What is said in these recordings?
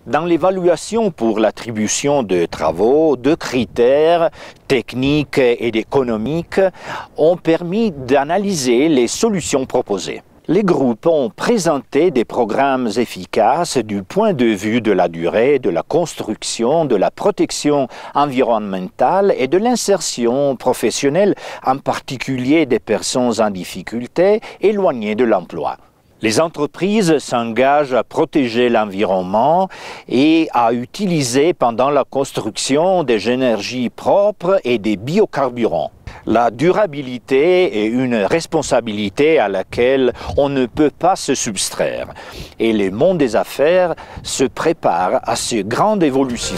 Dans l'évaluation pour l'attribution de travaux, deux critères techniques et économiques ont permis d'analyser les solutions proposées. Les groupes ont présenté des programmes efficaces du point de vue de la durée, de la construction, de la protection environnementale et de l'insertion professionnelle, en particulier des personnes en difficulté éloignées de l'emploi. Les entreprises s'engagent à protéger l'environnement et à utiliser pendant la construction des énergies propres et des biocarburants. La durabilité est une responsabilité à laquelle on ne peut pas se soustraire. Et le monde des affaires se prépare à cette grande évolution.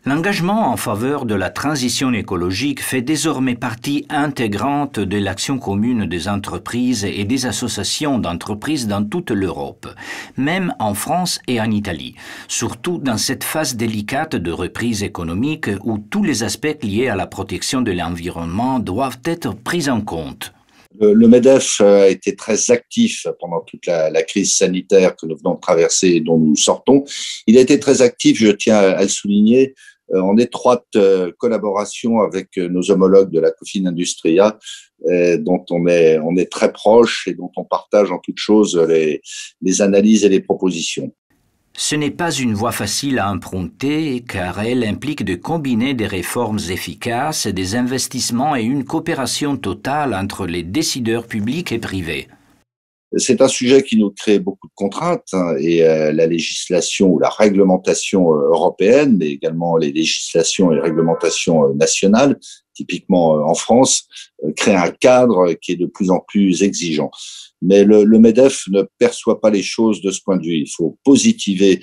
L'engagement en faveur de la transition écologique fait désormais partie intégrante de l'action commune des entreprises et des associations d'entreprises dans toute l'Europe, même en France et en Italie, surtout dans cette phase délicate de reprise économique où tous les aspects liés à la protection de l'environnement doivent être pris en compte. Le MEDEF a été très actif pendant toute la crise sanitaire que nous venons de traverser et dont nous sortons. Il a été très actif, je tiens à le souligner, en étroite collaboration avec nos homologues de la Cofin Industria, dont on est très proche et dont on partage en toute chose les analyses et les propositions. Ce n'est pas une voie facile à emprunter car elle implique de combiner des réformes efficaces, des investissements et une coopération totale entre les décideurs publics et privés. C'est un sujet qui nous crée beaucoup de contraintes et la législation ou la réglementation européenne, mais également les législations et réglementations nationales, typiquement en France, créent un cadre qui est de plus en plus exigeant. Mais le MEDEF ne perçoit pas les choses de ce point de vue. Il faut positiver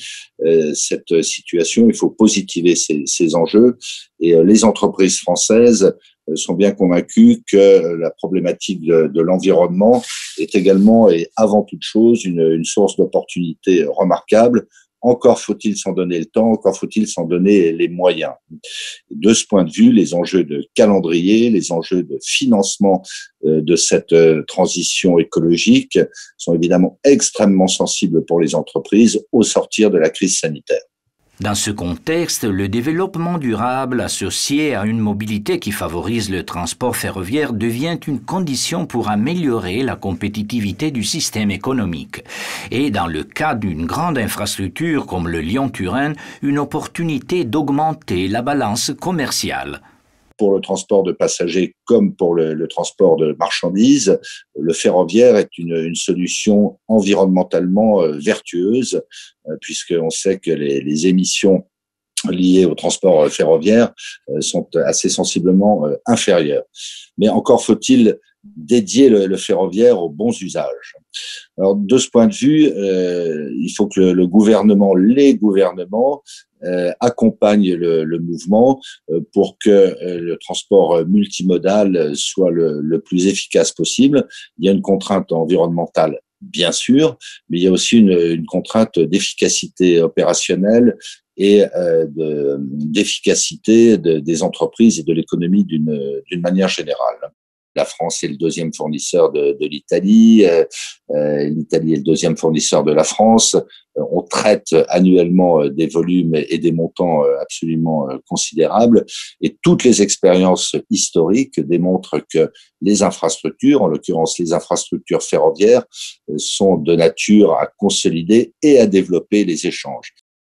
cette situation, il faut positiver ces enjeux. Et les entreprises françaises sont bien convaincus que la problématique de l'environnement est également et avant toute chose une source d'opportunités remarquables. Encore faut-il s'en donner le temps, encore faut-il s'en donner les moyens. De ce point de vue, les enjeux de calendrier, les enjeux de financement de cette transition écologique sont évidemment extrêmement sensibles pour les entreprises au sortir de la crise sanitaire. Dans ce contexte, le développement durable associé à une mobilité qui favorise le transport ferroviaire devient une condition pour améliorer la compétitivité du système économique. Et dans le cas d'une grande infrastructure comme le Lyon-Turin, une opportunité d'augmenter la balance commerciale. Pour le transport de passagers comme pour le transport de marchandises, le ferroviaire est une solution environnementalement vertueuse, puisqu'on sait que les émissions liées au transport ferroviaire sont assez sensiblement inférieures. Mais encore faut-il dédier le ferroviaire aux bons usages. Alors, de ce point de vue, il faut que les gouvernements accompagnent le mouvement pour que le transport multimodal soit le plus efficace possible. Il y a une contrainte environnementale, bien sûr, mais il y a aussi une contrainte d'efficacité opérationnelle et d'efficacité des entreprises et de l'économie d'une manière générale. La France est le deuxième fournisseur de l'Italie, l'Italie est le deuxième fournisseur de la France. On traite annuellement des volumes et des montants absolument considérables et toutes les expériences historiques démontrent que les infrastructures, en l'occurrence les infrastructures ferroviaires, sont de nature à consolider et à développer les échanges.